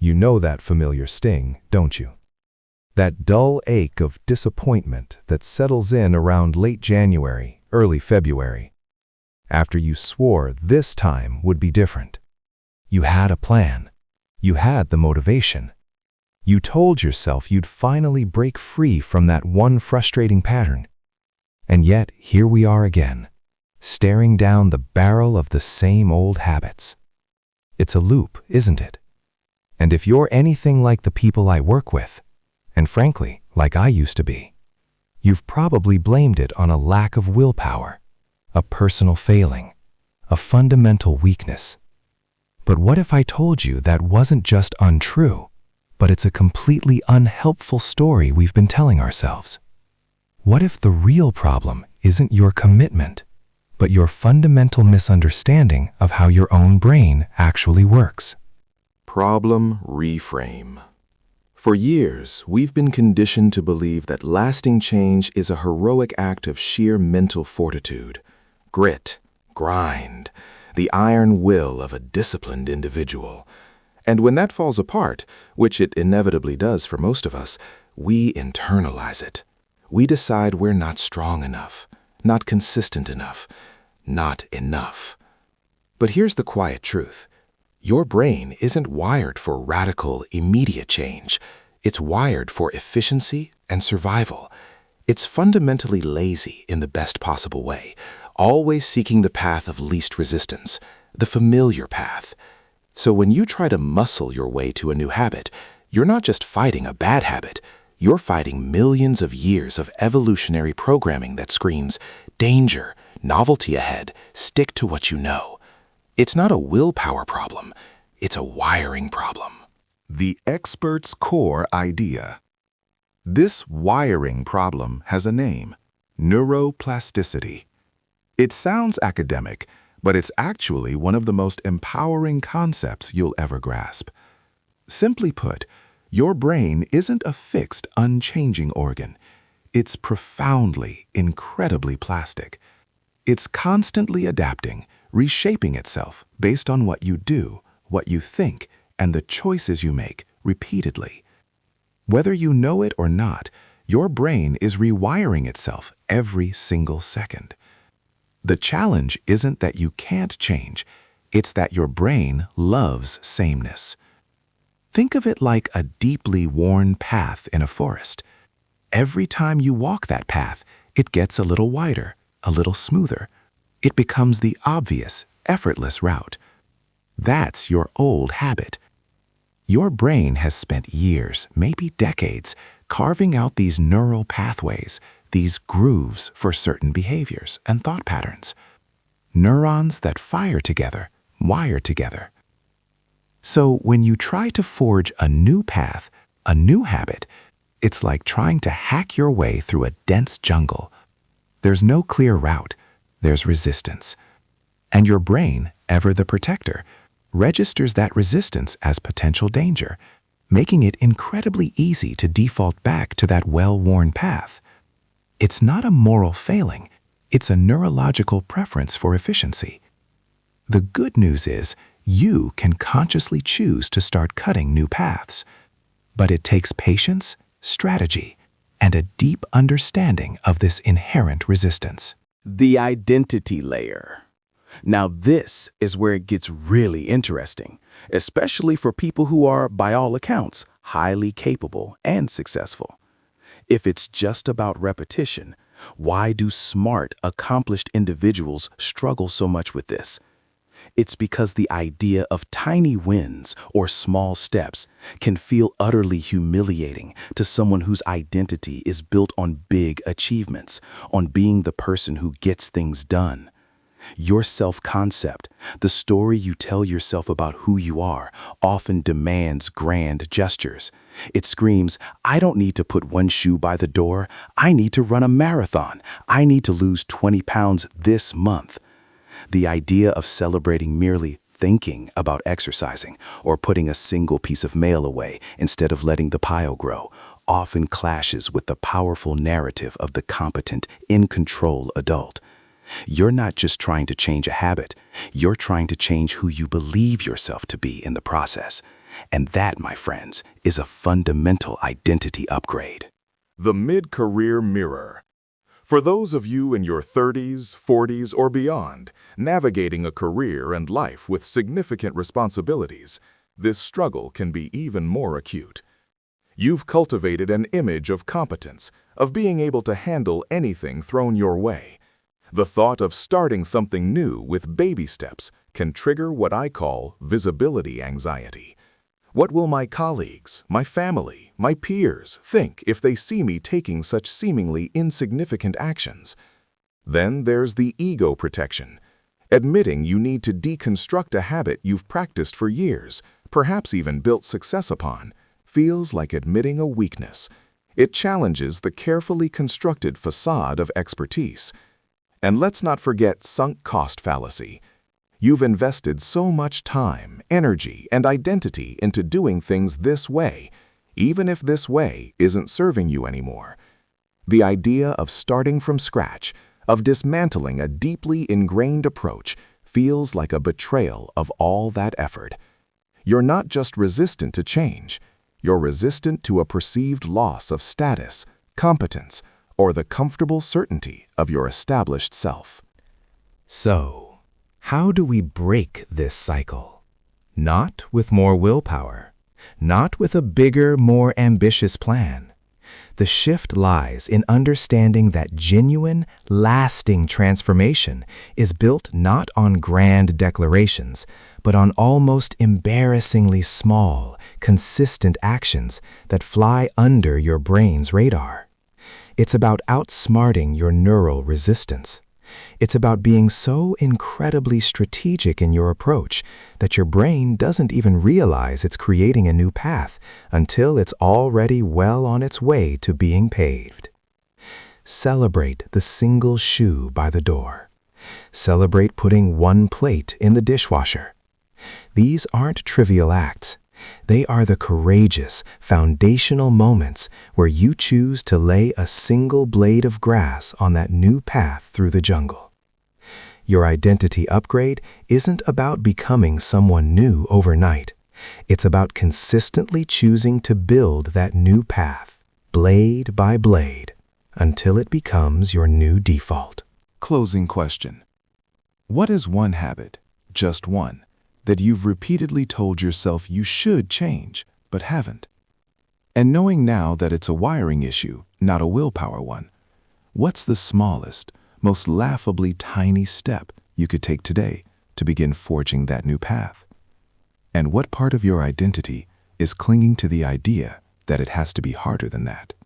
You know that familiar sting, don't you? That dull ache of disappointment that settles in around late January, early February, after you swore this time would be different. You had a plan. You had the motivation. You told yourself you'd finally break free from that one frustrating pattern. And yet, here we are again, staring down the barrel of the same old habits. It's a loop, isn't it? And if you're anything like the people I work with, and frankly, like I used to be, you've probably blamed it on a lack of willpower, a personal failing, a fundamental weakness. But what if I told you that wasn't just untrue, but it's a completely unhelpful story we've been telling ourselves? What if the real problem isn't your commitment, but your fundamental misunderstanding of how your own brain actually works? Problem reframe. For years, we've been conditioned to believe that lasting change is a heroic act of sheer mental fortitude, grit, grind, the iron will of a disciplined individual. And when that falls apart, which it inevitably does for most of us, we internalize it. We decide we're not strong enough, not consistent enough, not enough. But here's the quiet truth. Your brain isn't wired for radical, immediate change. It's wired for efficiency and survival. It's fundamentally lazy in the best possible way, always seeking the path of least resistance, the familiar path. So when you try to muscle your way to a new habit, you're not just fighting a bad habit, you're fighting millions of years of evolutionary programming that screams, danger, novelty ahead, stick to what you know. It's not a willpower problem, it's a wiring problem. The expert's core idea. This wiring problem has a name: neuroplasticity. It sounds academic, but it's actually one of the most empowering concepts you'll ever grasp. Simply put, your brain isn't a fixed, unchanging organ. It's profoundly, incredibly plastic. It's constantly adapting, reshaping itself based on what you do, what you think, and the choices you make repeatedly. Whether you know it or not, your brain is rewiring itself every single second. The challenge isn't that you can't change, it's that your brain loves sameness. Think of it like a deeply worn path in a forest. Every time you walk that path, it gets a little wider, a little smoother. It becomes the obvious, effortless route. That's your old habit. Your brain has spent years, maybe decades, carving out these neural pathways, these grooves for certain behaviors and thought patterns. Neurons that fire together, wire together. So when you try to forge a new path, a new habit, it's like trying to hack your way through a dense jungle. There's no clear route, there's resistance. And your brain, ever the protector, registers that resistance as potential danger, making it incredibly easy to default back to that well-worn path. It's not a moral failing, it's a neurological preference for efficiency. The good news is, you can consciously choose to start cutting new paths. But it takes patience, strategy, and a deep understanding of this inherent resistance. The identity layer. Now this is where it gets really interesting, especially for people who are, by all accounts, highly capable and successful. If it's just about repetition, why do smart, accomplished individuals struggle so much with this? It's because the idea of tiny wins or small steps can feel utterly humiliating to someone whose identity is built on big achievements, on being the person who gets things done. Your self-concept, the story you tell yourself about who you are, often demands grand gestures. It screams, I don't need to put one shoe by the door. I need to run a marathon. I need to lose 20 pounds this month. The idea of celebrating merely thinking about exercising or putting a single piece of mail away instead of letting the pile grow often clashes with the powerful narrative of the competent, in-control adult. You're not just trying to change a habit, you're trying to change who you believe yourself to be in the process. And that, my friends, is a fundamental identity upgrade. The mid-career mirror. For those of you in your 30s, 40s, or beyond, navigating a career and life with significant responsibilities, this struggle can be even more acute. You've cultivated an image of competence, of being able to handle anything thrown your way. The thought of starting something new with baby steps can trigger what I call visibility anxiety. What will my colleagues, my family, my peers think if they see me taking such seemingly insignificant actions? Then there's the ego protection. Admitting you need to deconstruct a habit you've practiced for years, perhaps even built success upon, feels like admitting a weakness. It challenges the carefully constructed facade of expertise. And let's not forget sunk cost fallacy. You've invested so much time, energy, and identity into doing things this way, even if this way isn't serving you anymore. The idea of starting from scratch, of dismantling a deeply ingrained approach, feels like a betrayal of all that effort. You're not just resistant to change, you're resistant to a perceived loss of status, competence, or the comfortable certainty of your established self. So, how do we break this cycle? Not with more willpower, not with a bigger, more ambitious plan. The shift lies in understanding that genuine, lasting transformation is built not on grand declarations, but on almost embarrassingly small, consistent actions that fly under your brain's radar. It's about outsmarting your neural resistance. It's about being so incredibly strategic in your approach that your brain doesn't even realize it's creating a new path until it's already well on its way to being paved. Celebrate the single shoe by the door. Celebrate putting one plate in the dishwasher. These aren't trivial acts. They are the courageous, foundational moments where you choose to lay a single blade of grass on that new path through the jungle. Your identity upgrade isn't about becoming someone new overnight. It's about consistently choosing to build that new path, blade by blade, until it becomes your new default. Closing question. What is one habit, just one, that you've repeatedly told yourself you should change, but haven't? And knowing now that it's a wiring issue, not a willpower one, what's the smallest, most laughably tiny step you could take today to begin forging that new path? And what part of your identity is clinging to the idea that it has to be harder than that?